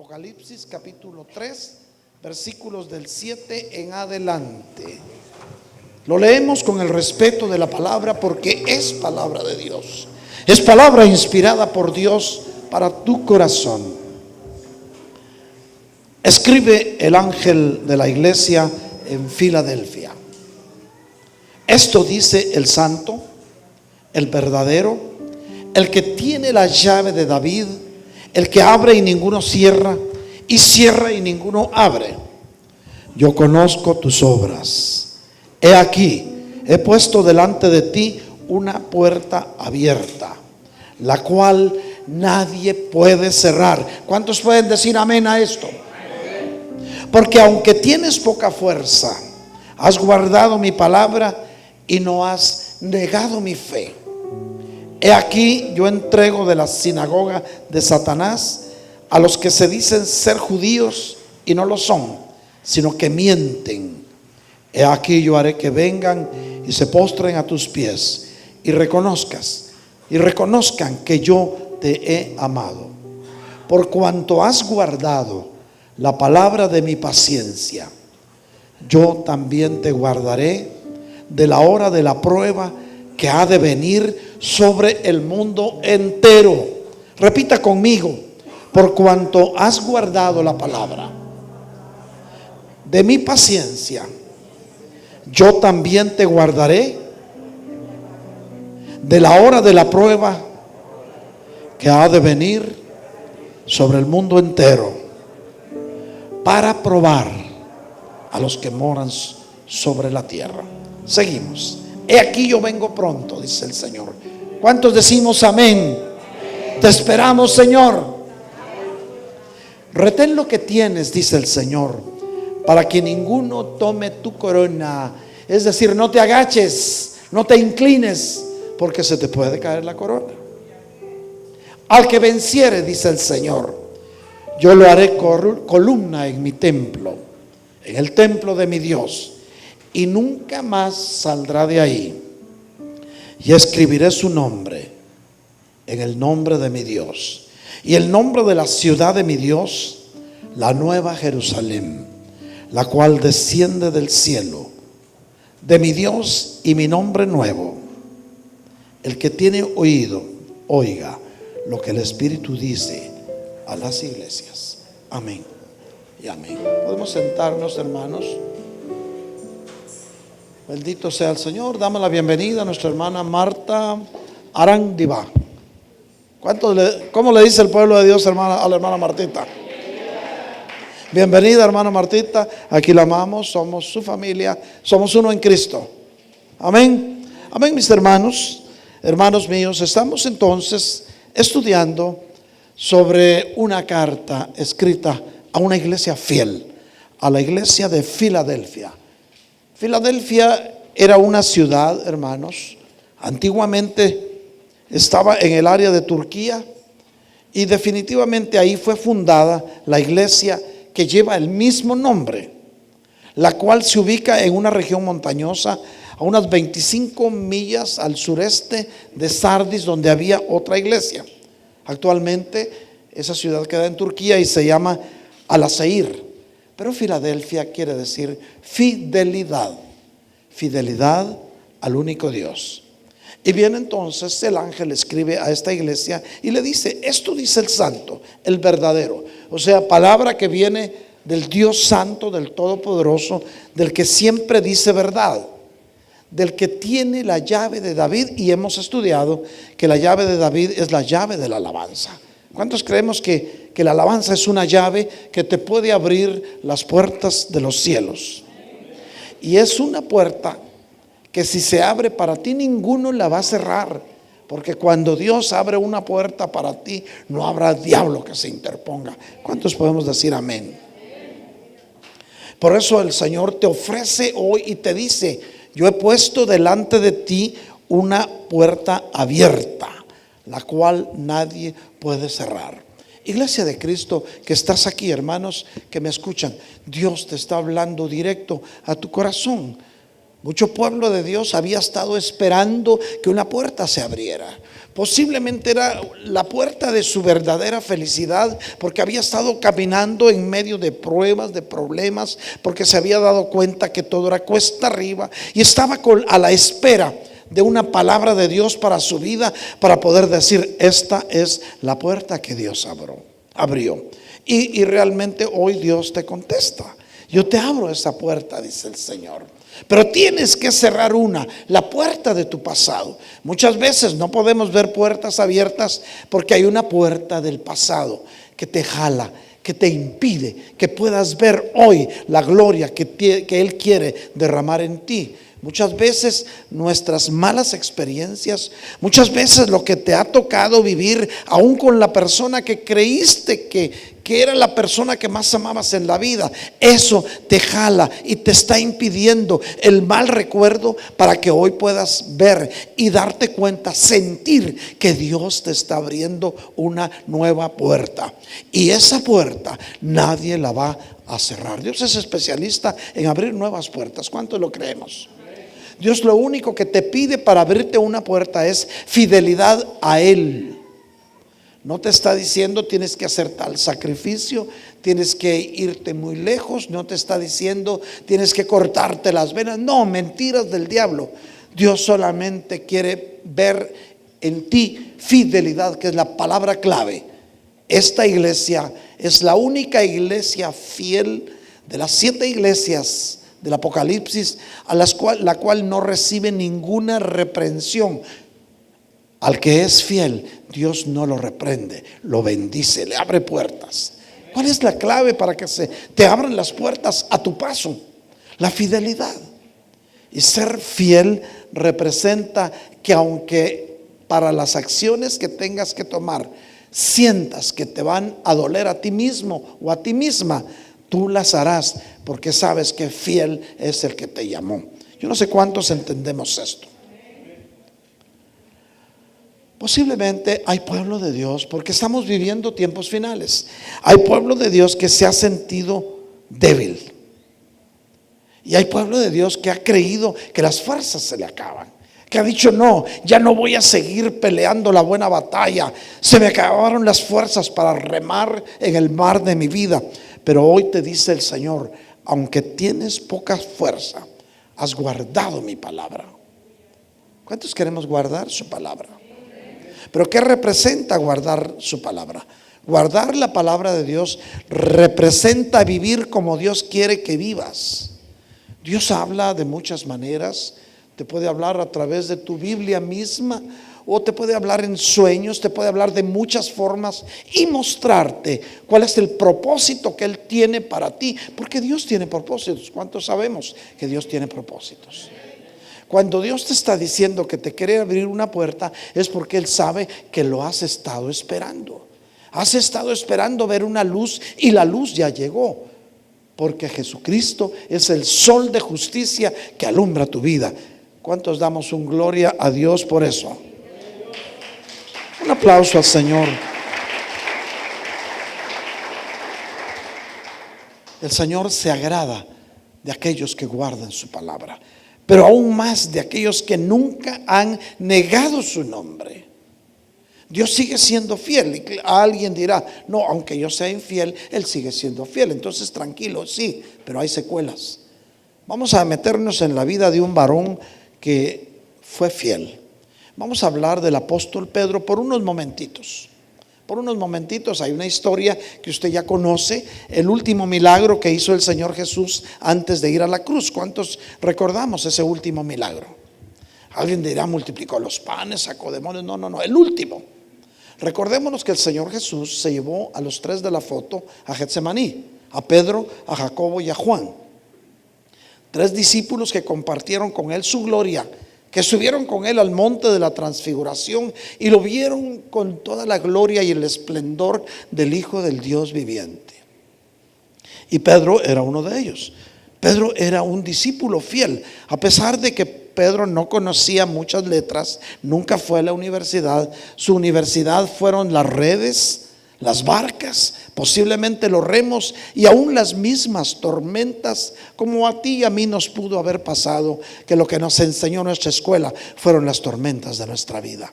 Apocalipsis capítulo 3, versículos del 7 en adelante. Lo leemos con el respeto de la palabra porque es palabra de Dios. Es palabra inspirada por Dios para tu corazón. Escribe el ángel de la iglesia en Filadelfia. Esto dice el santo, el verdadero, el que tiene la llave de David, el que abre y ninguno cierra, y cierra y ninguno abre. Yo conozco tus obras. He aquí, he puesto delante de ti una puerta abierta, la cual nadie puede cerrar. ¿Cuántos pueden decir amén a esto? Porque aunque tienes poca fuerza, has guardado mi palabra y no has negado mi fe. He aquí, yo entrego de la sinagoga de Satanás a los que se dicen ser judíos y no lo son, sino que mienten. He aquí, yo haré que vengan y se postren a tus pies y reconozcan que yo te he amado. Por cuanto has guardado la palabra de mi paciencia, yo también te guardaré de la hora de la prueba que ha de venir sobre el mundo entero. Repita conmigo: por cuanto has guardado la palabra de mi paciencia, yo también te guardaré de la hora de la prueba que ha de venir sobre el mundo entero, para probar a los que moran sobre la tierra. Seguimos. He aquí, yo vengo pronto, dice el Señor. ¿Cuántos decimos amén? Te esperamos, Señor. Retén lo que tienes, dice el Señor, para que ninguno tome tu corona. Es decir, no te agaches, no te inclines, porque se te puede caer la corona. Al que venciere, dice el Señor, yo lo haré columna en mi templo, en el templo de mi Dios, y nunca más saldrá de ahí. Y escribiré su nombre en el nombre de mi Dios, y el nombre de la ciudad de mi Dios, la nueva Jerusalén, la cual desciende del cielo de mi Dios, y mi nombre nuevo. El que tiene oído, oiga lo que el Espíritu dice a las iglesias. Amén y amén. Podemos sentarnos, hermanos. Bendito sea el Señor. Damos la bienvenida a nuestra hermana Marta Arandiva. ¿Cómo le dice el pueblo de Dios, hermana, a la hermana Martita? Bienvenida, hermana Martita. Aquí la amamos, somos su familia, somos uno en Cristo. Amén. Amén, mis hermanos, hermanos míos. Estamos entonces estudiando sobre una carta escrita a una iglesia fiel, a la iglesia de Filadelfia. Filadelfia era una ciudad, hermanos, antiguamente estaba en el área de Turquía, y definitivamente ahí fue fundada la iglesia que lleva el mismo nombre, la cual se ubica en una región montañosa a unas 25 millas al sureste de Sardis, donde había otra iglesia. Actualmente esa ciudad queda en Turquía y se llama Al-Aseir. Pero Filadelfia quiere decir fidelidad, fidelidad al único Dios. Y bien, entonces el ángel escribe a esta iglesia y le dice: esto dice el santo, el verdadero. O sea, palabra que viene del Dios santo, del Todopoderoso, del que siempre dice verdad, del que tiene la llave de David. Y hemos estudiado que la llave de David es la llave de la alabanza. ¿Cuántos creemos que la alabanza es una llave que te puede abrir las puertas de los cielos? Y es una puerta que si se abre para ti, ninguno la va a cerrar, porque cuando Dios abre una puerta para ti, no habrá diablo que se interponga. ¿Cuántos podemos decir amén? Por eso el Señor te ofrece hoy y te dice: yo he puesto delante de ti una puerta abierta, la cual nadie puede cerrar. Iglesia de Cristo que estás aquí, hermanos que me escuchan, Dios te está hablando directo a tu corazón. Mucho pueblo de Dios había estado esperando que una puerta se abriera. Posiblemente era la puerta de su verdadera felicidad, porque había estado caminando en medio de pruebas, de problemas, porque se había dado cuenta que todo era cuesta arriba y estaba a la espera de una palabra de Dios para su vida, para poder decir: esta es la puerta que Dios abrió. Y realmente hoy Dios te contesta: yo te abro esa puerta, dice el Señor. Pero tienes que cerrar la puerta de tu pasado. Muchas veces no podemos ver puertas abiertas porque hay una puerta del pasado que te jala, que te impide que puedas ver hoy la gloria que Él quiere derramar en ti. Muchas veces nuestras malas experiencias, muchas veces lo que te ha tocado vivir, aún con la persona que creíste que era la persona que más amabas en la vida, eso te jala y te está impidiendo el mal recuerdo para que hoy puedas ver y darte cuenta, sentir que Dios te está abriendo una nueva puerta. Y esa puerta nadie la va a cerrar. Dios es especialista en abrir nuevas puertas. ¿Cuánto lo creemos? Dios lo único que te pide para abrirte una puerta es fidelidad a Él. No te está diciendo tienes que hacer tal sacrificio, tienes que irte muy lejos. No te está diciendo tienes que cortarte las venas. No, mentiras del diablo. Dios solamente quiere ver en ti fidelidad, que es la palabra clave. Esta iglesia es la única iglesia fiel de las 7 iglesias del Apocalipsis, la cual no recibe ninguna reprensión. Al que es fiel, Dios no lo reprende, lo bendice, le abre puertas. ¿Cuál es la clave para que te abran las puertas a tu paso? La fidelidad. Y ser fiel representa que aunque para las acciones que tengas que tomar sientas que te van a doler a ti mismo o a ti misma, tú las harás porque sabes que fiel es el que te llamó. Yo no sé cuántos entendemos esto. Posiblemente hay pueblo de Dios, porque estamos viviendo tiempos finales. Hay pueblo de Dios que se ha sentido débil. Y hay pueblo de Dios que ha creído que las fuerzas se le acaban, que ha dicho: no, ya no voy a seguir peleando la buena batalla. Se me acabaron las fuerzas para remar en el mar de mi vida. Pero hoy te dice el Señor: aunque tienes poca fuerza, has guardado mi palabra. ¿Cuántos queremos guardar su palabra? Pero ¿qué representa guardar su palabra? Guardar la palabra de Dios representa vivir como Dios quiere que vivas. Dios habla de muchas maneras. Te puede hablar a través de tu Biblia misma, o te puede hablar en sueños, te puede hablar de muchas formas y mostrarte cuál es el propósito que Él tiene para ti. Porque Dios tiene propósitos. ¿Cuántos sabemos que Dios tiene propósitos? Cuando Dios te está diciendo que te quiere abrir una puerta, es porque Él sabe que lo has estado esperando. Has estado esperando ver una luz, y la luz ya llegó. Porque Jesucristo es el sol de justicia que alumbra tu vida. ¿Cuántos damos un gloria a Dios por eso? Un aplauso al Señor. El Señor se agrada de aquellos que guardan su palabra, pero aún más de aquellos que nunca han negado su nombre. Dios sigue siendo fiel. Y alguien dirá: no, aunque yo sea infiel, Él sigue siendo fiel. Entonces tranquilo, sí, pero hay secuelas. Vamos a meternos en la vida de un varón que fue fiel. Vamos a hablar del apóstol Pedro por unos momentitos. Por unos momentitos. Hay una historia que usted ya conoce, el último milagro que hizo el Señor Jesús antes de ir a la cruz. ¿Cuántos recordamos ese último milagro? Alguien dirá: multiplicó los panes, sacó demonios. No, el último. Recordémonos que el Señor Jesús se llevó a los 3 de la foto a Getsemaní, a Pedro, a Jacobo y a Juan. 3 discípulos que compartieron con Él su gloria, que subieron con Él al monte de la transfiguración y lo vieron con toda la gloria y el esplendor del Hijo del Dios viviente. Y Pedro era uno de ellos. Pedro era un discípulo fiel, a pesar de que Pedro no conocía muchas letras, nunca fue a la universidad. Su universidad fueron las redes, las barcas, posiblemente los remos y aún las mismas tormentas, como a ti y a mí nos pudo haber pasado, que lo que nos enseñó nuestra escuela fueron las tormentas de nuestra vida.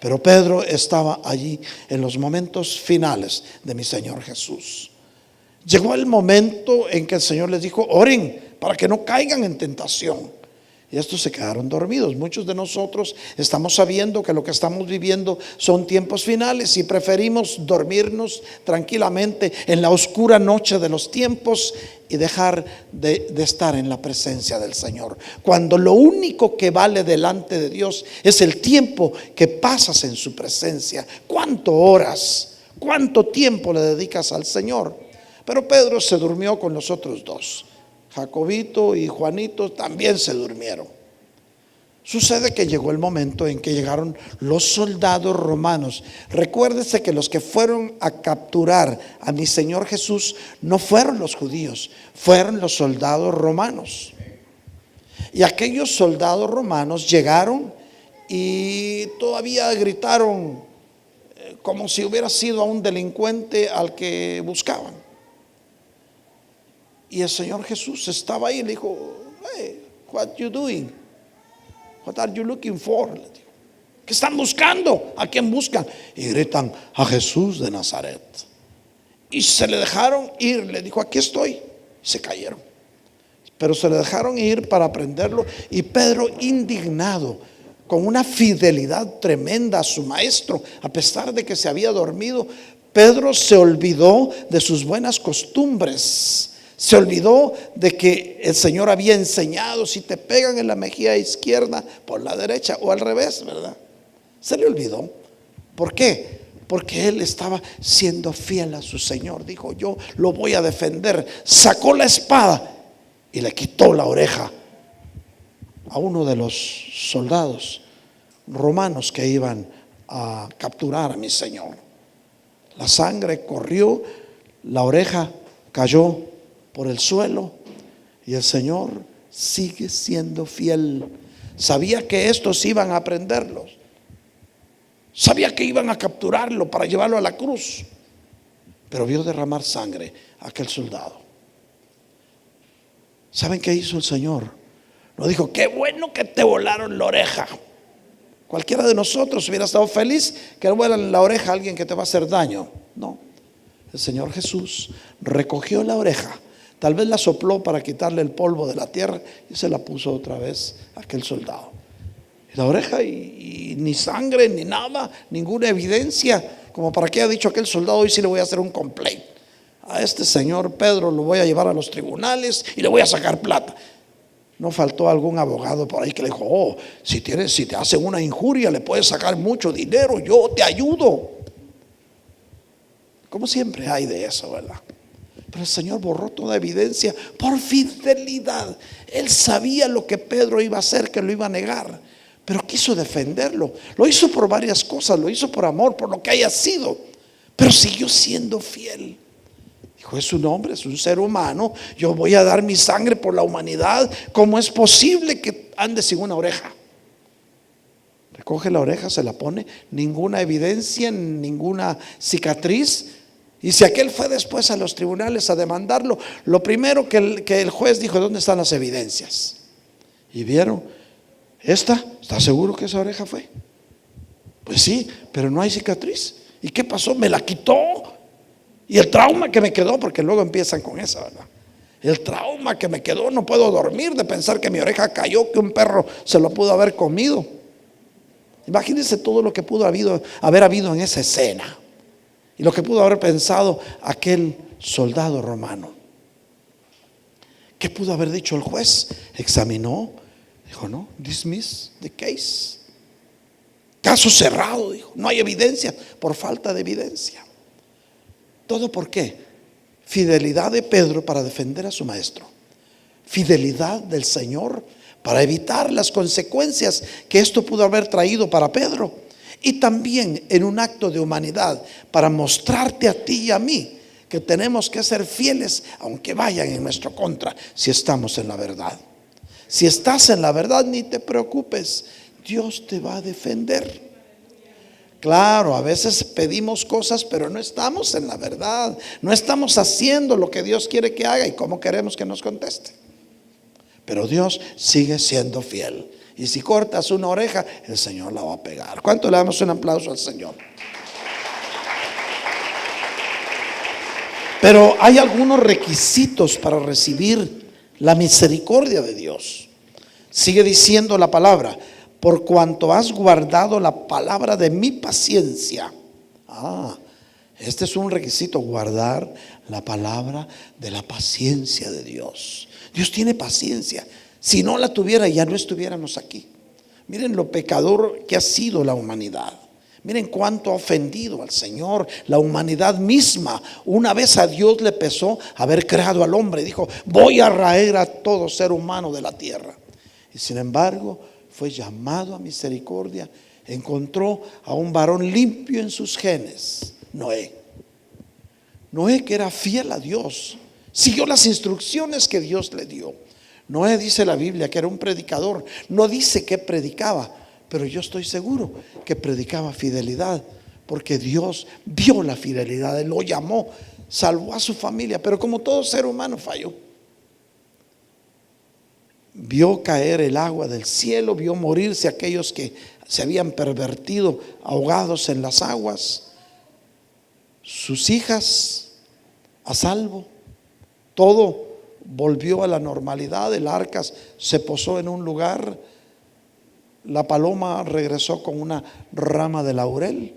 Pero Pedro estaba allí en los momentos finales de mi Señor Jesús. Llegó el momento en que el Señor les dijo: oren para que no caigan en tentación. Y estos se quedaron dormidos. Muchos de nosotros estamos sabiendo que lo que estamos viviendo son tiempos finales y preferimos dormirnos tranquilamente en la oscura noche de los tiempos y dejar de estar en la presencia del Señor, cuando lo único que vale delante de Dios es el tiempo que pasas en su presencia. ¿Cuánto horas, cuánto tiempo le dedicas al Señor? Pero Pedro se durmió con los otros dos. Jacobito y Juanito también se durmieron. Sucede que llegó el momento en que llegaron los soldados romanos. Recuérdese que los que fueron a capturar a mi Señor Jesús no fueron los judíos, fueron los soldados romanos. Y aquellos soldados romanos llegaron y todavía gritaron como si hubiera sido a un delincuente al que buscaban. Y el Señor Jesús estaba ahí y le dijo: hey, what you doing? What are you looking for? Le dijo: ¿qué están buscando? ¿A quién buscan? Y gritan: a Jesús de Nazaret. Y se le dejaron ir. Le dijo: aquí estoy. Se cayeron. Pero se le dejaron ir para prenderlo. Y Pedro, indignado, con una fidelidad tremenda a su maestro, a pesar de que se había dormido, Pedro se olvidó de sus buenas costumbres. Se olvidó de que el Señor había enseñado: si te pegan en la mejilla izquierda, por la derecha, o al revés, ¿verdad? Se le olvidó. ¿Por qué? Porque él estaba siendo fiel a su Señor. Dijo: yo lo voy a defender. Sacó la espada y le quitó la oreja a uno de los soldados romanos que iban a capturar a mi Señor. La sangre corrió, la oreja cayó por el suelo y el Señor sigue siendo fiel. Sabía que estos iban a prenderlos, sabía que iban a capturarlo para llevarlo a la cruz, pero vio derramar sangre a aquel soldado. ¿Saben qué hizo el Señor? No dijo: qué bueno que te volaron la oreja. Cualquiera de nosotros hubiera estado feliz que le vuelan la oreja a alguien que te va a hacer daño. No, el Señor Jesús recogió la oreja, tal vez la sopló para quitarle el polvo de la tierra y se la puso otra vez a aquel soldado. Y la oreja y ni sangre ni nada, ninguna evidencia, como para que haya dicho aquel soldado: hoy sí le voy a hacer un complaint a este señor Pedro, lo voy a llevar a los tribunales y le voy a sacar plata. No faltó algún abogado por ahí que le dijo: oh, si te hacen una injuria le puedes sacar mucho dinero, yo te ayudo. Como siempre hay de eso, ¿verdad? Pero el Señor borró toda evidencia por fidelidad. Él sabía lo que Pedro iba a hacer, que lo iba a negar, pero quiso defenderlo. Lo hizo por varias cosas, lo hizo por amor, por lo que haya sido, pero siguió siendo fiel. Dijo: es un hombre, es un ser humano, yo voy a dar mi sangre por la humanidad. ¿Cómo es posible que ande sin una oreja? Recoge la oreja, se la pone, ninguna evidencia, ninguna cicatriz. Y si aquel fue después a los tribunales a demandarlo, lo primero que el juez dijo: ¿dónde están las evidencias? Y vieron: ¿está seguro que esa oreja fue? Pues sí, pero no hay cicatriz. ¿Y qué pasó? Me la quitó. Y el trauma que me quedó, porque luego empiezan con eso, ¿verdad? El trauma que me quedó, no puedo dormir de pensar que mi oreja cayó, que un perro se lo pudo haber comido. Imagínense todo lo que pudo haber habido en esa escena y lo que pudo haber pensado aquel soldado romano. ¿Qué pudo haber dicho el juez? Examinó, dijo: no, dismiss the case. Caso cerrado, dijo. No hay evidencia, por falta de evidencia. ¿Todo por qué? Fidelidad de Pedro para defender a su maestro. Fidelidad del Señor para evitar las consecuencias que esto pudo haber traído para Pedro. Y también en un acto de humanidad para mostrarte a ti y a mí que tenemos que ser fieles aunque vayan en nuestra contra, si estamos en la verdad. Si estás en la verdad, ni te preocupes, Dios te va a defender. Claro, a veces pedimos cosas, pero no estamos en la verdad. No estamos haciendo lo que Dios quiere que haga y cómo queremos que nos conteste. Pero Dios sigue siendo fiel. Y si cortas una oreja, el Señor la va a pegar. ¿Cuánto le damos un aplauso al Señor? Pero hay algunos requisitos para recibir la misericordia de Dios. Sigue diciendo la palabra: por cuanto has guardado la palabra de mi paciencia. Este es un requisito, guardar la palabra de la paciencia de Dios. Dios tiene paciencia. Si no la tuviera, ya no estuviéramos aquí. Miren lo pecador que ha sido la humanidad. Miren cuánto ha ofendido al Señor, la humanidad misma. Una vez a Dios le pesó haber creado al hombre. Dijo: voy a raer a todo ser humano de la tierra. Y sin embargo, fue llamado a misericordia. Encontró a un varón limpio en sus genes, Noé. Noé, que era fiel a Dios, siguió las instrucciones que Dios le dio. Noé, dice la Biblia, que era un predicador. No dice que predicaba, pero yo estoy seguro que predicaba fidelidad, porque Dios vio la fidelidad. Él lo llamó, salvó a su familia, pero como todo ser humano falló. Vio caer el agua del cielo, vio morirse aquellos que se habían pervertido, ahogados en las aguas. Sus hijas a salvo. Todo volvió a la normalidad. El arca se posó en un lugar. La paloma regresó con una rama de laurel.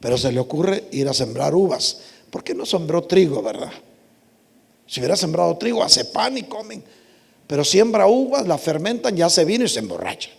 Pero se le ocurre ir a sembrar uvas. ¿Por qué no sembró trigo, verdad? Si hubiera sembrado trigo, hace pan y comen. Pero siembra uvas, la fermentan, ya se vino y se emborracha.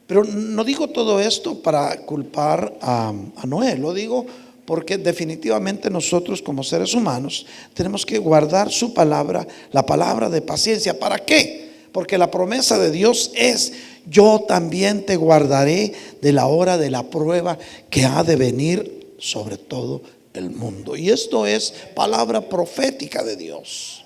Pero no digo todo esto para culpar a Noé. Lo digo porque definitivamente nosotros, como seres humanos, tenemos que guardar su palabra, la palabra de paciencia. ¿Para qué? Porque la promesa de Dios es: yo también te guardaré de la hora de la prueba que ha de venir sobre todo el mundo. Y esto es palabra profética de Dios.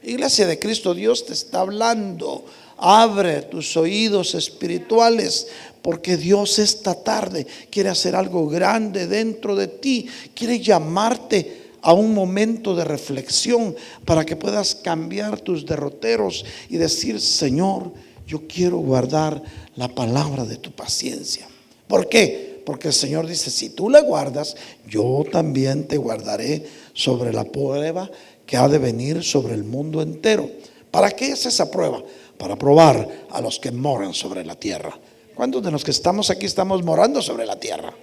Iglesia de Cristo, Dios te está hablando. Abre tus oídos espirituales, porque Dios esta tarde quiere hacer algo grande dentro de ti. Quiere llamarte a un momento de reflexión para que puedas cambiar tus derroteros y decir: Señor, yo quiero guardar la palabra de tu paciencia. ¿Por qué? Porque el Señor dice: si tú la guardas, yo también te guardaré sobre la prueba que ha de venir sobre el mundo entero. ¿Para qué es esa prueba? Para probar a los que moran sobre la tierra. ¿Cuántos de los que estamos aquí estamos morando sobre la tierra?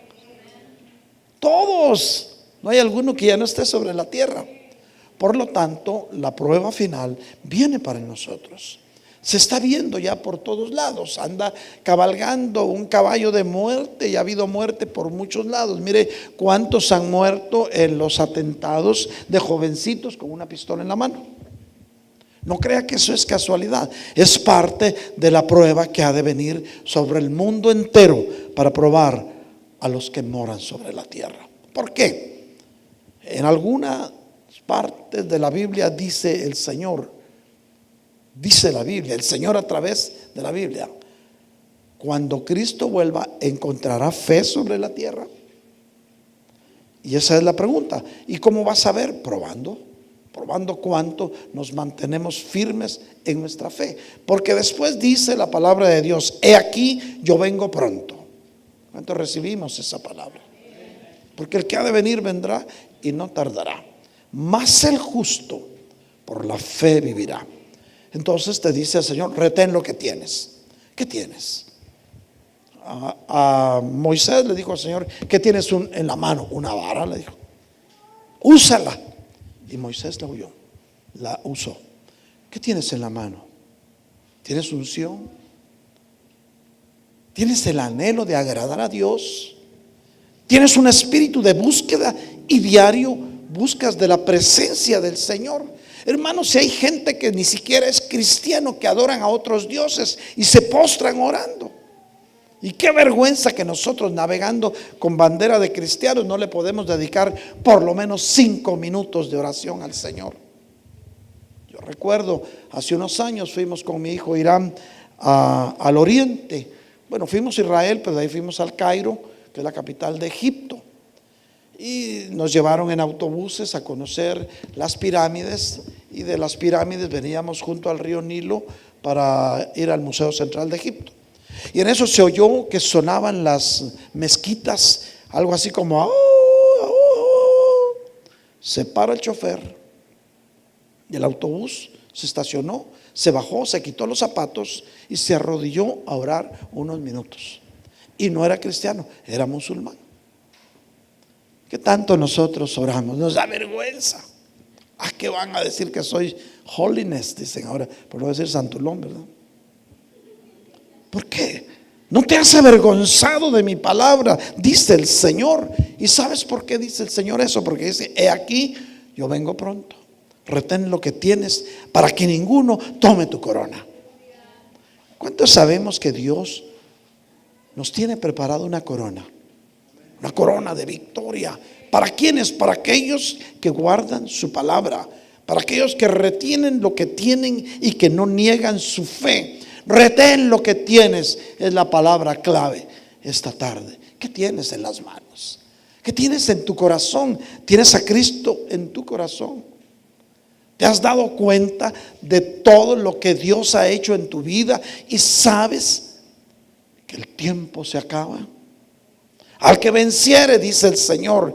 Todos. No hay alguno que ya no esté sobre la tierra. Por lo tanto, la prueba final viene para nosotros. Se está viendo ya por todos lados. Anda cabalgando un caballo de muerte, y ha habido muerte por muchos lados. Mire cuántos han muerto en los atentados de jovencitos con una pistola en la mano. No crea que eso es casualidad. Es parte de la prueba que ha de venir sobre el mundo entero para probar a los que moran sobre la tierra. ¿Por qué? En algunas partes de la Biblia dice el Señor, dice la Biblia, el Señor a través de la Biblia: cuando Cristo vuelva, ¿encontrará fe sobre la tierra? Y esa es la pregunta. ¿Y cómo vas a ver? Probando cuánto nos mantenemos firmes en nuestra fe. Porque después dice la palabra de Dios: he aquí, yo vengo pronto. ¿Cuánto recibimos esa palabra? Porque el que ha de venir vendrá y no tardará. Mas el justo por la fe vivirá. Entonces te dice el Señor: retén lo que tienes. ¿Qué tienes? A Moisés le dijo al Señor: ¿qué tienes en la mano? Una vara, le dijo. Úsala. Y Moisés la usó. ¿Qué tienes en la mano? ¿Tienes unción? ¿Tienes el anhelo de agradar a Dios? ¿Tienes un espíritu de búsqueda y diario buscas de la presencia del Señor? Hermanos, si hay gente que ni siquiera es cristiano, que adoran a otros dioses y se postran orando. Y qué vergüenza que nosotros, navegando con bandera de cristianos, no le podemos dedicar por lo menos 5 minutos de oración al Señor. Yo recuerdo, hace unos años fuimos con mi hijo Irán al oriente, Bueno, fuimos a Israel, pero de ahí fuimos al Cairo, que es la capital de Egipto. Y nos llevaron en autobuses a conocer las pirámides, y de las pirámides veníamos junto al río Nilo para ir al Museo Central de Egipto. Y en eso se oyó que sonaban las mezquitas, algo así como "Oh, oh, oh". Se para el chofer del autobús, se estacionó, se bajó, se quitó los zapatos y se arrodilló a orar unos minutos. Y no era cristiano, era musulmán. ¿Qué tanto nosotros oramos? Nos da vergüenza. ¿A qué van a decir que soy holiness? Dicen ahora, por no decir santulón, ¿verdad? ¿Por qué? ¿No te has avergonzado de mi palabra? Dice el Señor. ¿Y sabes por qué dice el Señor eso? Porque dice: he aquí, yo vengo pronto. Retén lo que tienes para que ninguno tome tu corona. ¿Cuántos sabemos que Dios nos tiene preparado una corona? Una corona de victoria. ¿Para quiénes? Para aquellos que guardan su palabra, para aquellos que retienen lo que tienen y que no niegan su fe. Retén lo que tienes, es la palabra clave esta tarde. ¿Qué tienes en las manos? ¿Qué tienes en tu corazón? ¿Tienes a Cristo en tu corazón? ¿Te has dado cuenta de todo lo que Dios ha hecho en tu vida y sabes que el tiempo se acaba? Al que venciere, dice el Señor,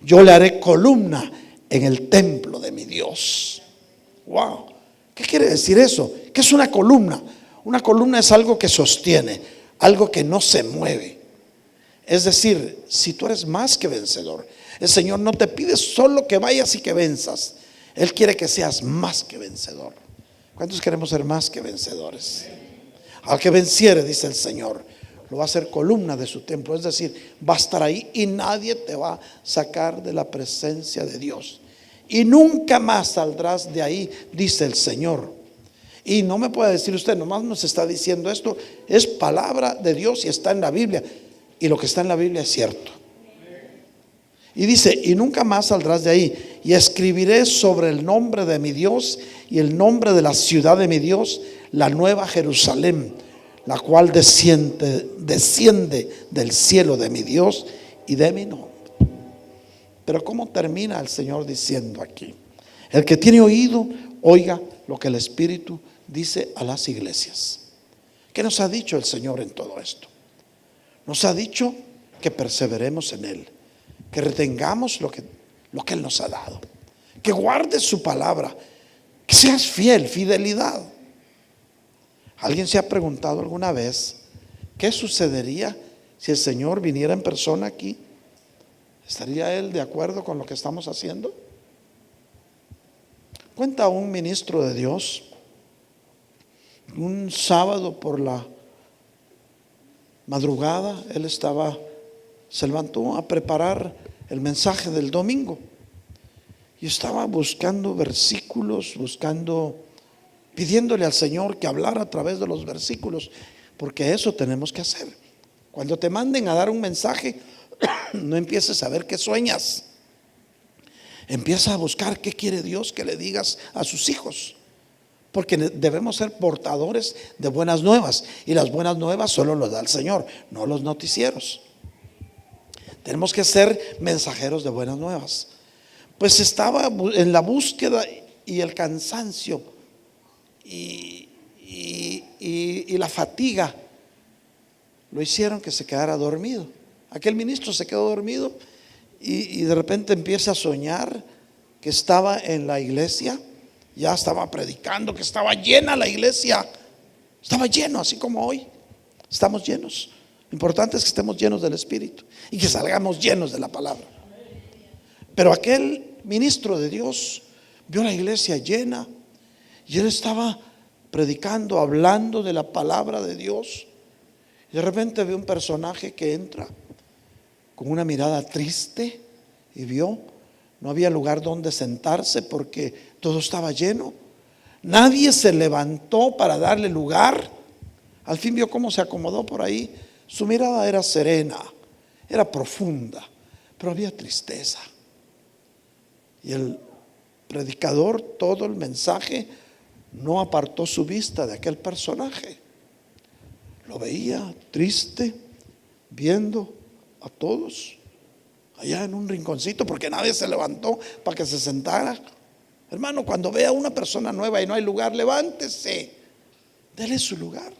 yo le haré columna en el templo de mi Dios. Wow. ¿Qué quiere decir eso? ¿Qué es una columna? Una columna es algo que sostiene, algo que no se mueve. Es decir, si tú eres más que vencedor, el Señor no te pide solo que vayas y que venzas. Él quiere que seas más que vencedor. ¿Cuántos queremos ser más que vencedores? Al que venciere, dice el Señor, lo va a hacer columna de su templo. Es decir, va a estar ahí y nadie te va a sacar de la presencia de Dios. Y nunca más saldrás de ahí, dice el Señor. Y no me puede decir usted, nomás nos está diciendo esto. Es palabra de Dios y está en la Biblia. Y lo que está en la Biblia es cierto. Y dice: y nunca más saldrás de ahí. Y escribiré sobre el nombre de mi Dios y el nombre de la ciudad de mi Dios, la nueva Jerusalén, la cual desciende del cielo de mi Dios y de mi nombre. Pero ¿cómo termina el Señor diciendo aquí? El que tiene oído, oiga lo que el Espíritu dice a las iglesias. ¿Qué nos ha dicho el Señor en todo esto? Nos ha dicho que perseveremos en Él, que retengamos lo que Él nos ha dado, que guardes su palabra, que seas fiel, fidelidad. ¿Alguien se ha preguntado alguna vez qué sucedería si el Señor viniera en persona aquí? ¿Estaría Él de acuerdo con lo que estamos haciendo? Cuenta un ministro de Dios, un sábado por la madrugada, él se levantó a preparar el mensaje del domingo y estaba buscando versículos, pidiéndole al Señor que hablara a través de los versículos, porque eso tenemos que hacer. Cuando te manden a dar un mensaje, no empieces a ver qué sueñas. Empieza a buscar qué quiere Dios que le digas a sus hijos, porque debemos ser portadores de buenas nuevas, y las buenas nuevas solo las da el Señor, no los noticieros. Tenemos que ser mensajeros de buenas nuevas. Pues estaba en la búsqueda y el cansancio y la fatiga lo hicieron que se quedara dormido. Aquel ministro se quedó dormido y de repente empieza a soñar que estaba en la iglesia, ya estaba predicando, que estaba llena la iglesia, estaba lleno, así como hoy estamos llenos. Lo importante es que estemos llenos del Espíritu y que salgamos llenos de la palabra. Pero aquel ministro de Dios vio la iglesia llena y él estaba predicando, hablando de la palabra de Dios. Y de repente ve un personaje que entra con una mirada triste y vio, no había lugar donde sentarse porque todo estaba lleno. Nadie se levantó para darle lugar. Al fin vio cómo se acomodó por ahí. Su mirada era serena, era profunda, pero había tristeza. Y el predicador, todo el mensaje, no apartó su vista de aquel personaje. Lo veía triste, viendo a todos allá en un rinconcito, porque nadie se levantó para que se sentara. Hermano, cuando vea a una persona nueva y no hay lugar, levántese, dele su lugar.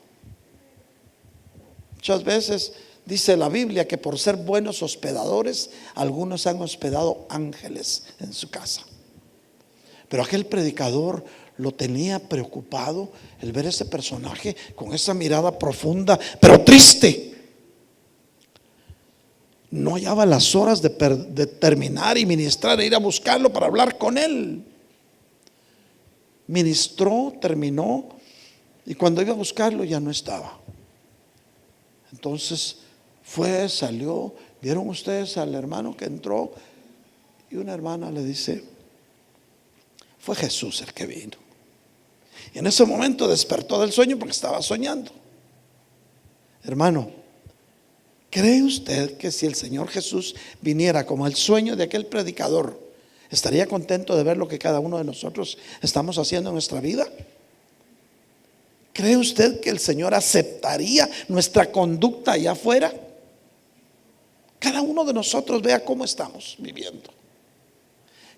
Muchas veces dice la Biblia que por ser buenos hospedadores, algunos han hospedado ángeles en su casa. Pero aquel predicador lo tenía preocupado el ver ese personaje con esa mirada profunda, pero triste. No hallaba las horas de terminar y ministrar e ir a buscarlo para hablar con él. Ministró, terminó, y cuando iba a buscarlo ya no estaba. Entonces fue, salió. ¿Vieron ustedes al hermano que entró? Y una hermana le dice: fue Jesús el que vino. Y en ese momento despertó del sueño porque estaba soñando. Hermano, ¿cree usted que si el Señor Jesús viniera como el sueño de aquel predicador, estaría contento de ver lo que cada uno de nosotros estamos haciendo en nuestra vida? ¿Cree usted que el Señor aceptaría nuestra conducta allá afuera? Cada uno de nosotros vea cómo estamos viviendo.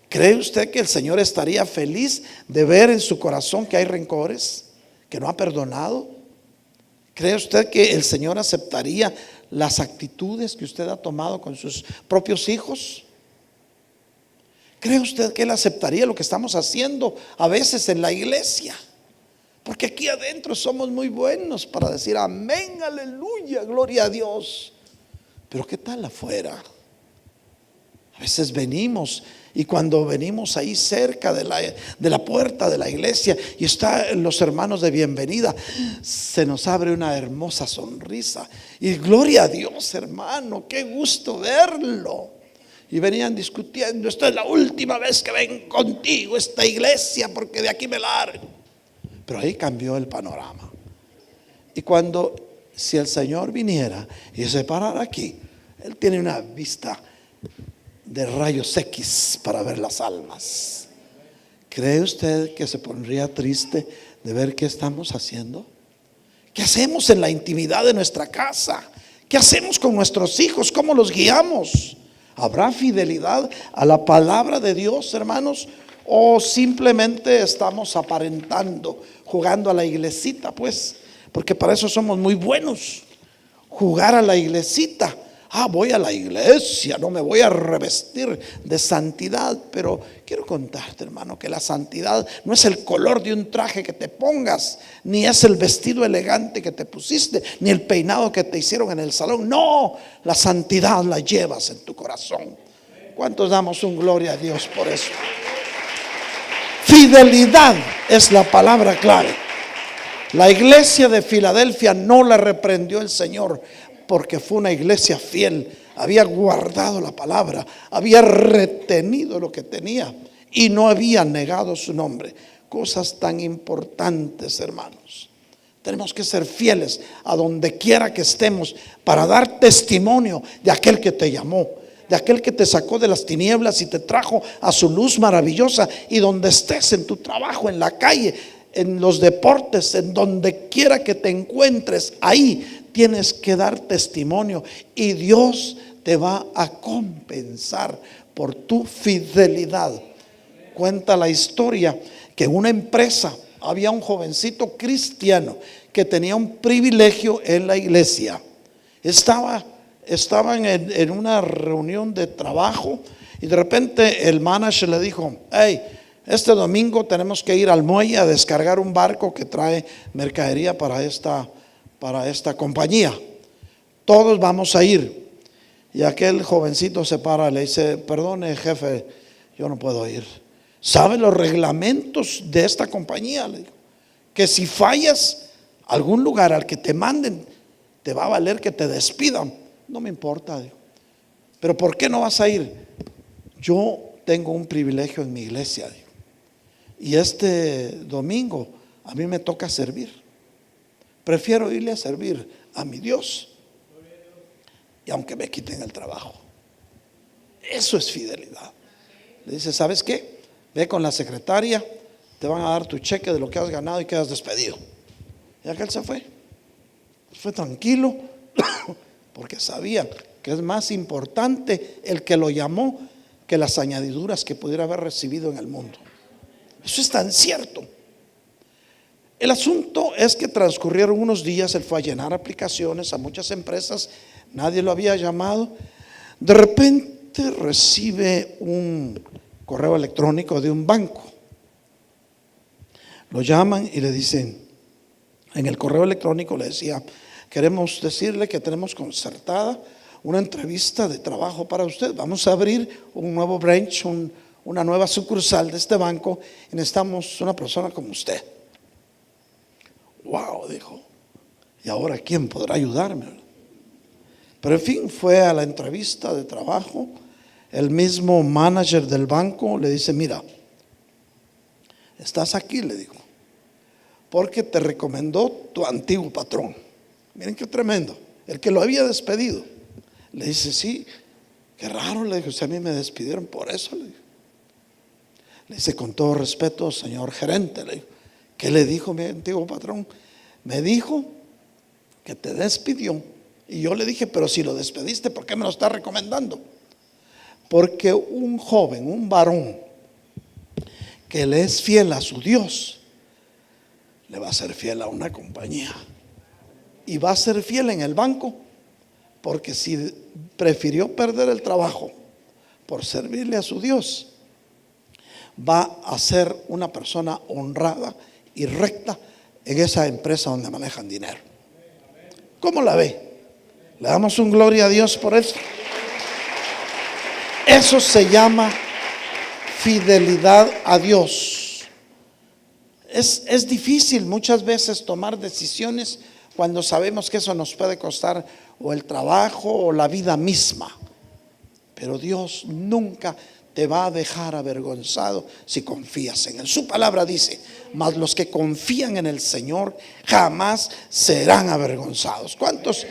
¿Cree usted que el Señor estaría feliz de ver en su corazón que hay rencores, que no ha perdonado? ¿Cree usted que el Señor aceptaría las actitudes que usted ha tomado con sus propios hijos? ¿Cree usted que Él aceptaría lo que estamos haciendo a veces en la iglesia? Porque aquí adentro somos muy buenos para decir amén, aleluya, gloria a Dios. Pero ¿qué tal afuera? A veces venimos, y cuando venimos ahí cerca de la puerta de la iglesia y están los hermanos de bienvenida, se nos abre una hermosa sonrisa. Y gloria a Dios, hermano, qué gusto verlo. Y venían discutiendo: esta es la última vez que ven contigo esta iglesia, porque de aquí me largo. Pero ahí cambió el panorama. Y si el Señor viniera y se parara aquí, Él tiene una vista de rayos X para ver las almas. ¿Cree usted que se pondría triste de ver qué estamos haciendo? ¿Qué hacemos en la intimidad de nuestra casa? ¿Qué hacemos con nuestros hijos? ¿Cómo los guiamos? ¿Habrá fidelidad a la palabra de Dios, hermanos? ¿O simplemente estamos aparentando, jugando a la iglesita, pues? Porque para eso somos muy buenos, jugar a la iglesita. Voy a la iglesia, no me voy a revestir de santidad. Pero quiero contarte, hermano, que la santidad no es el color de un traje que te pongas, ni es el vestido elegante que te pusiste, ni el peinado que te hicieron en el salón. No, la santidad la llevas en tu corazón. ¿Cuántos damos un gloria a Dios por eso? Fidelidad es la palabra clave. La iglesia de Filadelfia no la reprendió el Señor, porque fue una iglesia fiel. Había guardado la palabra, había retenido lo que tenía y no había negado su nombre. Cosas tan importantes, hermanos. Tenemos que ser fieles a donde quiera que estemos para dar testimonio de aquel que te llamó, de aquel que te sacó de las tinieblas y te trajo a su luz maravillosa. Y donde estés, en tu trabajo, en la calle, en los deportes, en donde quiera que te encuentres, ahí tienes que dar testimonio, y Dios te va a compensar por tu fidelidad. Cuenta la historia que en una empresa había un jovencito cristiano que tenía un privilegio en la iglesia. Estaban en una reunión de trabajo y de repente el manager le dijo: hey, este domingo tenemos que ir al muelle a descargar un barco que trae mercadería para esta compañía. Todos vamos a ir. Y aquel jovencito se para y le dice: perdone, jefe, yo no puedo ir. ¿Sabe los reglamentos de esta compañía? Le digo, que si fallas algún lugar al que te manden, te va a valer que te despidan. No me importa, digo. Pero ¿por qué no vas a ir? Yo tengo un privilegio en mi iglesia, digo, y este domingo a mí me toca servir. Prefiero irle a servir a mi Dios, y aunque me quiten el trabajo. Eso es fidelidad. Le dice: ¿sabes qué? Ve con la secretaria, te van a dar tu cheque de lo que has ganado y quedas despedido. Y aquel se fue. Fue tranquilo porque sabía que es más importante el que lo llamó que las añadiduras que pudiera haber recibido en el mundo. Eso es tan cierto. El asunto es que transcurrieron unos días, él fue a llenar aplicaciones a muchas empresas, nadie lo había llamado. De repente recibe un correo electrónico de un banco. Lo llaman y le dicen, en el correo electrónico le decía: queremos decirle que tenemos concertada una entrevista de trabajo para usted. Vamos a abrir un nuevo branch, una nueva sucursal de este banco y necesitamos una persona como usted. Wow, dijo, ¿y ahora quién podrá ayudarme? Pero en fin, fue a la entrevista de trabajo. El mismo manager del banco le dice: mira, estás aquí, le dijo, porque te recomendó tu antiguo patrón. Miren qué tremendo, el que lo había despedido. Le dice: sí, qué raro, le dijo, si a mí me despidieron por eso, le dijo. Le dice: con todo respeto, señor gerente, le dijo, ¿qué le dijo mi antiguo patrón? Me dijo que te despidió. Y yo le dije: pero si lo despediste, ¿por qué me lo está recomendando? Porque un joven, un varón que le es fiel a su Dios, le va a ser fiel a una compañía y va a ser fiel en el banco, porque si prefirió perder el trabajo por servirle a su Dios, va a ser una persona honrada y recta en esa empresa donde manejan dinero. ¿Cómo la ve? Le damos un gloria a Dios por eso. Eso se llama fidelidad a Dios. Es difícil muchas veces tomar decisiones cuando sabemos que eso nos puede costar o el trabajo o la vida misma. Pero Dios nunca te va a dejar avergonzado si confías en Él. Su palabra dice: mas los que confían en el Señor jamás serán avergonzados. ¿Cuántos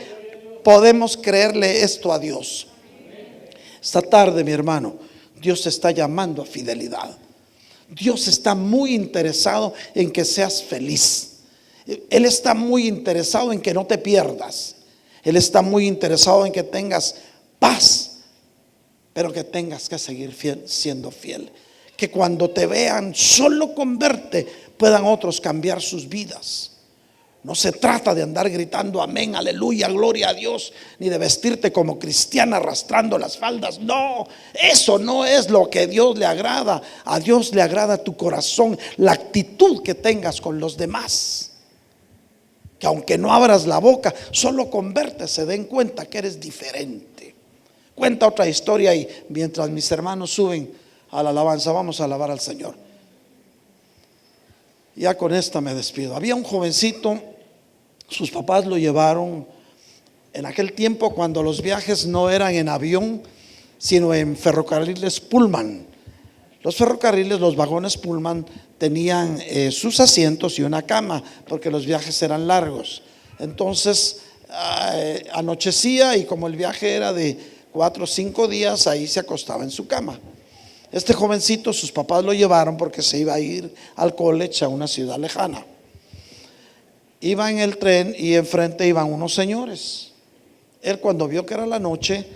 podemos creerle esto a Dios? Esta tarde, mi hermano, Dios te está llamando a fidelidad. Dios está muy interesado en que seas feliz. Él está muy interesado en que no te pierdas. Él está muy interesado en que tengas paz, pero que tengas que seguir siendo fiel. Que cuando te vean solo con verte puedan otros cambiar sus vidas. No se trata de andar gritando amén, aleluya, gloria a Dios, ni de vestirte como cristiana arrastrando las faldas. No, eso no es lo que a Dios le agrada. A Dios le agrada tu corazón, la actitud que tengas con los demás. Que aunque no abras la boca, solo con verte se den cuenta que eres diferente. Cuenta otra historia y mientras mis hermanos suben a la alabanza, vamos a alabar al Señor. Ya con esta me despido. Había un jovencito, sus papás lo llevaron en aquel tiempo cuando los viajes no eran en avión, sino en ferrocarriles Pullman. Los ferrocarriles, los vagones Pullman tenían sus asientos y una cama, porque los viajes eran largos. Entonces anochecía y como el viaje era de 4 o 5 días, ahí se acostaba en su cama. Este jovencito, sus papás lo llevaron porque se iba a ir al college a una ciudad lejana. Iba en el tren y enfrente iban unos señores. Él, cuando vio que era la noche,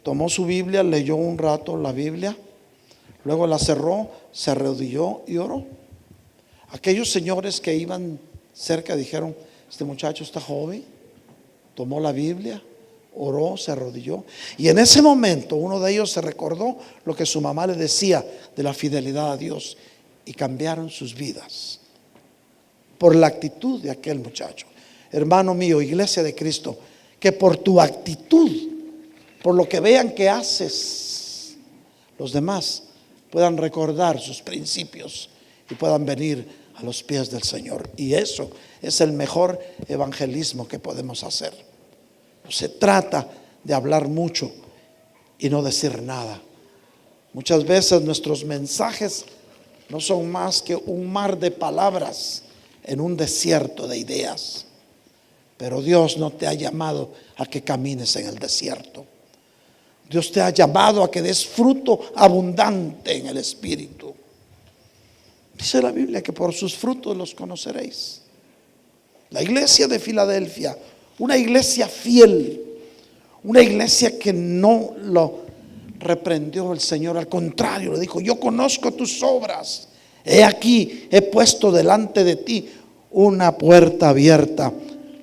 tomó su Biblia, leyó un rato la Biblia, luego la cerró, se arrodilló y oró. Aquellos señores que iban cerca dijeron: este muchacho está joven. Tomó la Biblia, oró, se arrodilló, y en ese momento uno de ellos se recordó lo que su mamá le decía de la fidelidad a Dios, y cambiaron sus vidas por la actitud de aquel muchacho. Hermano mío, iglesia de Cristo, que por tu actitud, por lo que vean que haces, los demás puedan recordar sus principios y puedan venir a los pies del Señor. Y eso es el mejor evangelismo que podemos hacer. No se trata de hablar mucho y no decir nada. Muchas veces nuestros mensajes no son más que un mar de palabras en un desierto de ideas. Pero Dios no te ha llamado a que camines en el desierto. Dios te ha llamado a que des fruto abundante en el Espíritu. Dice la Biblia que por sus frutos los conoceréis. La iglesia de Filadelfia, una iglesia fiel, una iglesia que no lo reprendió el Señor, al contrario, le dijo: yo conozco tus obras, he aquí, he puesto delante de ti una puerta abierta,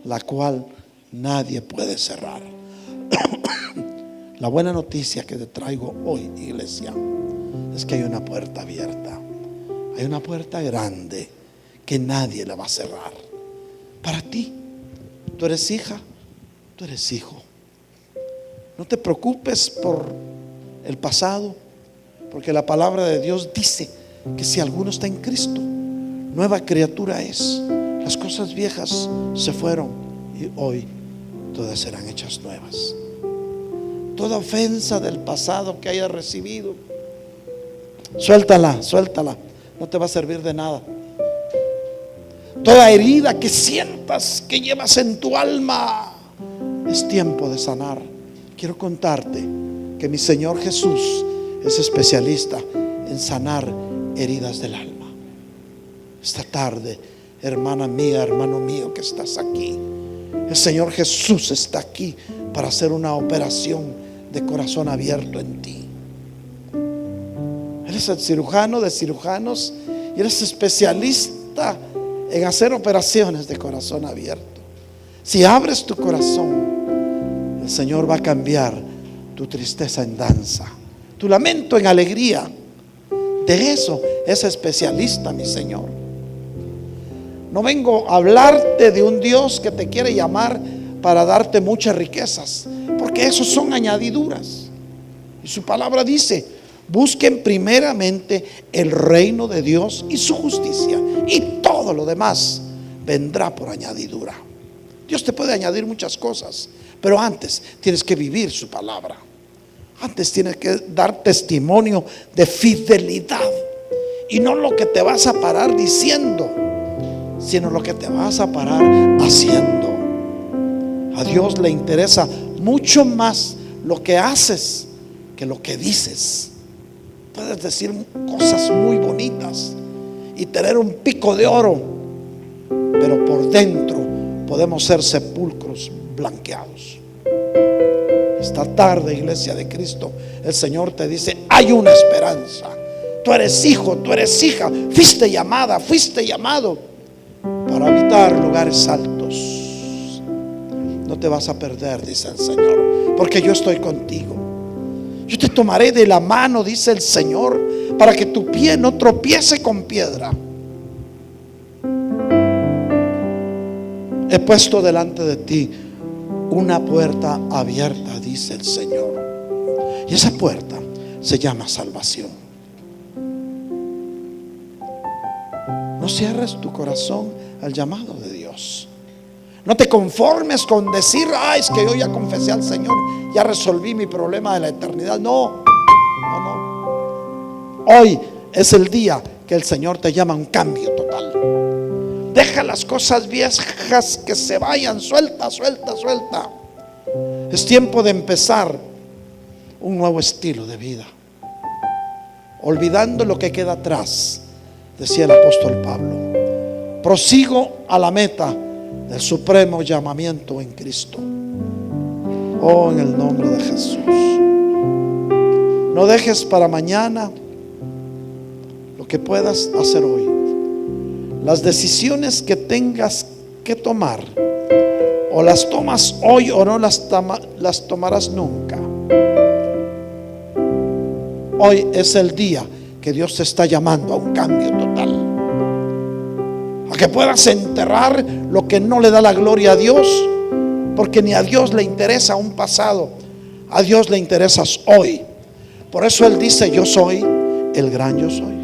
la cual nadie puede cerrar. La buena noticia que te traigo hoy, iglesia, es que hay una puerta abierta, hay una puerta grande que nadie la va a cerrar. Para ti, tú eres hija, tú eres hijo. No te preocupes por el pasado, porque la palabra de Dios dice que si alguno está en Cristo, nueva criatura es. Las cosas viejas se fueron y hoy todas serán hechas nuevas. Toda ofensa del pasado que hayas recibido, suéltala, suéltala, no te va a servir de nada. Toda herida que sientas que llevas en tu alma, es tiempo de sanar. Quiero contarte que mi Señor Jesús es especialista en sanar heridas del alma. Esta tarde, hermana mía, hermano mío que estás aquí, el Señor Jesús está aquí para hacer una operación de corazón abierto en ti. Eres el cirujano de cirujanos y eres especialista en hacer operaciones de corazón abierto. Si abres tu corazón, el Señor va a cambiar tu tristeza en danza, tu lamento en alegría. De eso es especialista mi Señor. No vengo a hablarte de un Dios que te quiere llamar para darte muchas riquezas, porque esos son añadiduras. Y su palabra dice: busquen primeramente el reino de Dios y su justicia, y todo lo demás vendrá por añadidura. Dios te puede añadir muchas cosas, pero antes tienes que vivir su palabra. Antes tienes que dar testimonio de fidelidad, y no lo que te vas a parar diciendo, sino lo que te vas a parar haciendo. A Dios le interesa mucho más lo que haces que lo que dices. Puedes decir cosas muy bonitas y tener un pico de oro, pero por dentro podemos ser sepulcros blanqueados. Esta tarde, iglesia de Cristo, el Señor te dice: hay una esperanza. Tú eres hijo, tú eres hija, fuiste llamada, fuiste llamado para habitar lugares altos. No te vas a perder, dice el Señor, porque yo estoy contigo. Yo te tomaré de la mano, dice el Señor, para que tu pie no tropiece con piedra. He puesto delante de ti una puerta abierta, dice el Señor, y esa puerta se llama salvación. No cierres tu corazón al llamado de Dios. No te conformes con decir: es que yo ya confesé al Señor, ya resolví mi problema de la eternidad. No. Hoy es el día que el Señor te llama a un cambio total. Deja las cosas viejas que se vayan, suelta. Es tiempo de empezar un nuevo estilo de vida, olvidando lo que queda atrás, decía el apóstol Pablo. Prosigo a la meta del supremo llamamiento en Cristo. Oh, en el nombre de Jesús. No dejes para mañana lo que puedas hacer hoy. Las decisiones que tengas que tomar, o las tomas hoy o no las tomarás nunca. Hoy es el día que Dios te está llamando a un cambio total, a que puedas enterrar lo que no le da la gloria a Dios, porque ni a Dios le interesa un pasado, a Dios le interesas hoy. Por eso Él dice: yo soy el gran yo soy.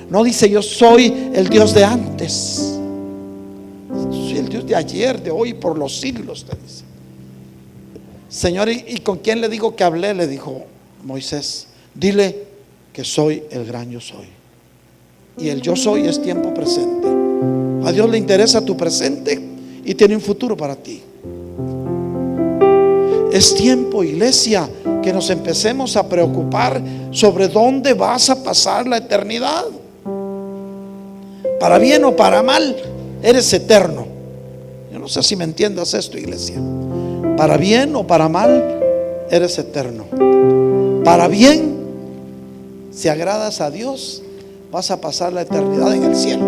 No dice: yo soy el Dios de antes, soy el Dios de ayer, de hoy, por los siglos, te dice. Señor, ¿y con quién le digo que hablé? Le dijo Moisés: dile que soy el gran yo soy. Y el yo soy es tiempo presente. A Dios le interesa tu presente y tiene un futuro para ti. Es tiempo, iglesia, que nos empecemos a preocupar sobre dónde vas a pasar la eternidad. Para bien o para mal, eres eterno. Yo no sé si me entiendas esto, iglesia. Para bien o para mal, eres eterno. Para bien, si agradas a Dios, vas a pasar la eternidad en el cielo.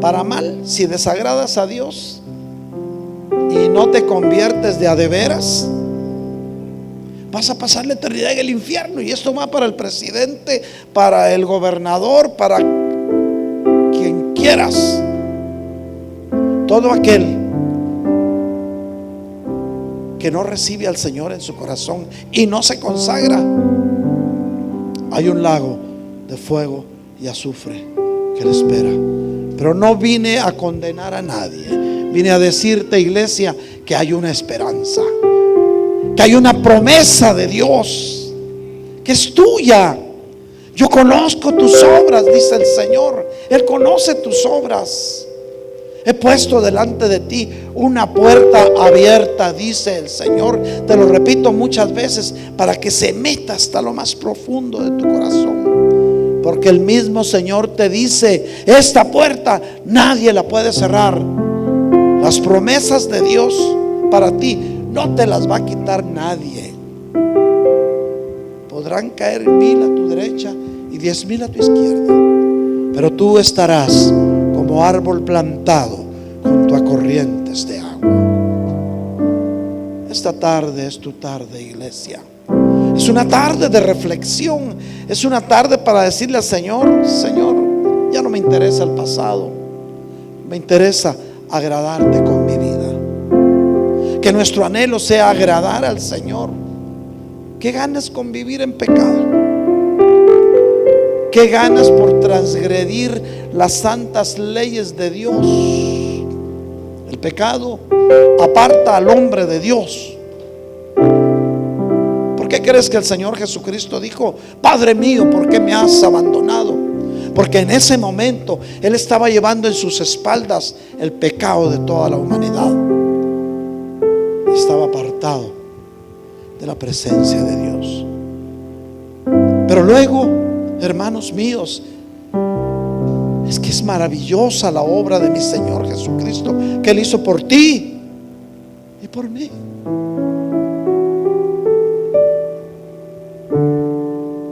Para mal, si desagradas a Dios y no te conviertes de a de veras, vas a pasar la eternidad en el infierno. Y esto va para el presidente, para el gobernador, para quien quieras. Todo aquel que no recibe al Señor en su corazón y no se consagra, hay un lago de fuego y azufre que le espera. Pero no vine a condenar a nadie. Vine a decirte, iglesia, que hay una esperanza, que hay una promesa de Dios que es tuya. Yo conozco tus obras, dice el Señor. Él conoce tus obras. He puesto delante de ti una puerta abierta, dice el Señor. Te lo repito muchas veces para que se meta hasta lo más profundo de tu corazón. Porque el mismo Señor te dice: esta puerta nadie la puede cerrar. Las promesas de Dios para ti no te las va a quitar nadie. Podrán caer 1000 a tu derecha y 10,000 a tu izquierda, pero tú estarás como árbol plantado junto a corrientes de agua. Esta tarde es tu tarde, iglesia. Es una tarde de reflexión. Es una tarde para decirle al Señor: Señor, ya no me interesa el pasado, me interesa agradarte con mi vida. Que nuestro anhelo sea agradar al Señor. ¿Qué ganas con vivir en pecado? ¿Qué ganas por transgredir las santas leyes de Dios? El pecado aparta al hombre de Dios. ¿Por qué crees que el Señor Jesucristo dijo: Padre mío, ¿por qué me has abandonado? Porque en ese momento Él estaba llevando en sus espaldas el pecado de toda la humanidad. Estaba apartado de la presencia de Dios. Pero luego, hermanos míos, es que es maravillosa la obra de mi Señor Jesucristo, que Él hizo por ti y por mí.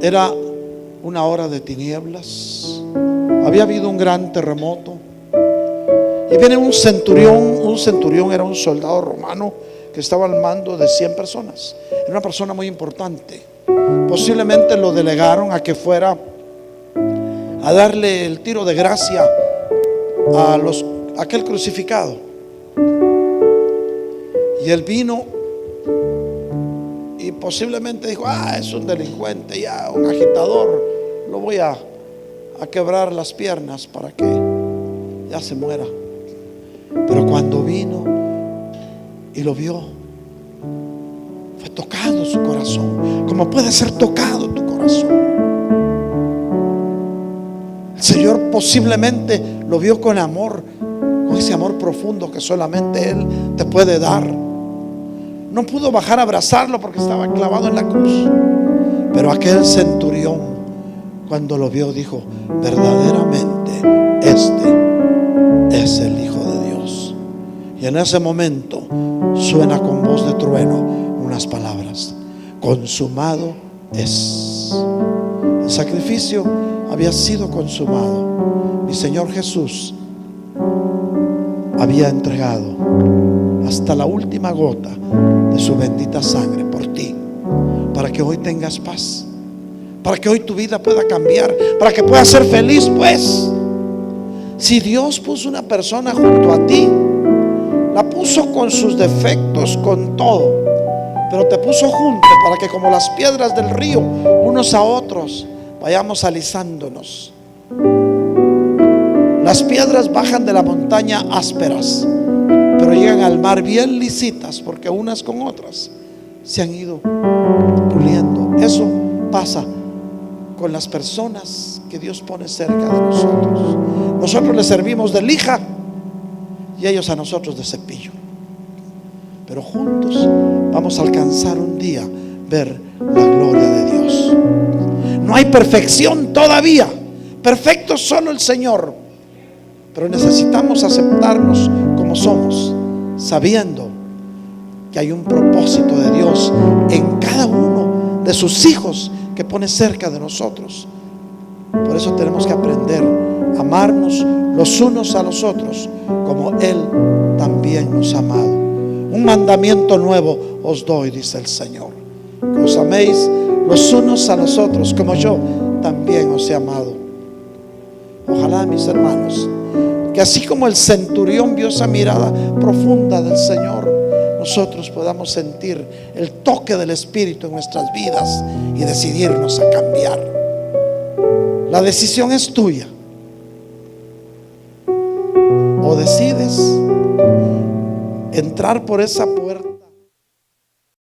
Era una hora de tinieblas. Había habido un gran terremoto. Y viene un centurión. Un centurión era un soldado romano que estaba al mando de 100 personas. Era una persona muy importante. Posiblemente lo delegaron a que fuera a darle el tiro de gracia a aquel crucificado. Y él vino y posiblemente dijo: es un delincuente, ya un agitador, lo voy a quebrar las piernas para que ya se muera. Pero cuando vino y lo vio, fue tocado su corazón, como puede ser tocado tu corazón. El Señor posiblemente lo vio con amor, con ese amor profundo que solamente Él te puede dar. No pudo bajar a abrazarlo porque estaba clavado en la cruz. Pero aquel centurión, cuando lo vio, dijo: verdaderamente este es el Hijo de Dios. Y en ese momento suena con voz de trueno unas palabras: consumado es. El sacrificio había sido consumado. Mi Señor Jesús había entregado hasta la última gota de su bendita sangre por ti, para que hoy tengas paz, para que hoy tu vida pueda cambiar, para que puedas ser feliz. Pues si Dios puso una persona junto a ti, la puso con sus defectos, con todo, pero te puso junto para que, como las piedras del río, unos a otros vayamos alisándonos. Las piedras bajan de la montaña ásperas, pero llegan al mar bien lisitas, porque unas con otras se han ido puliendo. Eso pasa con las personas que Dios pone cerca de nosotros. Nosotros les servimos de lija y ellos a nosotros de cepillo, pero juntos vamos a alcanzar un día ver la gloria de Dios. No hay perfección todavía, perfecto solo el Señor, pero necesitamos aceptarnos como somos sabiendo que hay un propósito de Dios en cada uno de sus hijos que pone cerca de nosotros. Por eso tenemos que aprender a amarnos los unos a los otros como Él también nos ha amado. Un mandamiento nuevo os doy, dice el Señor, que os améis los unos a los otros como yo también os he amado. Ojalá, mis hermanos, que así como el centurión vio esa mirada profunda del Señor, nosotros podamos sentir el toque del Espíritu en nuestras vidas y decidirnos a cambiar. La decisión es tuya. O decides entrar por esa puerta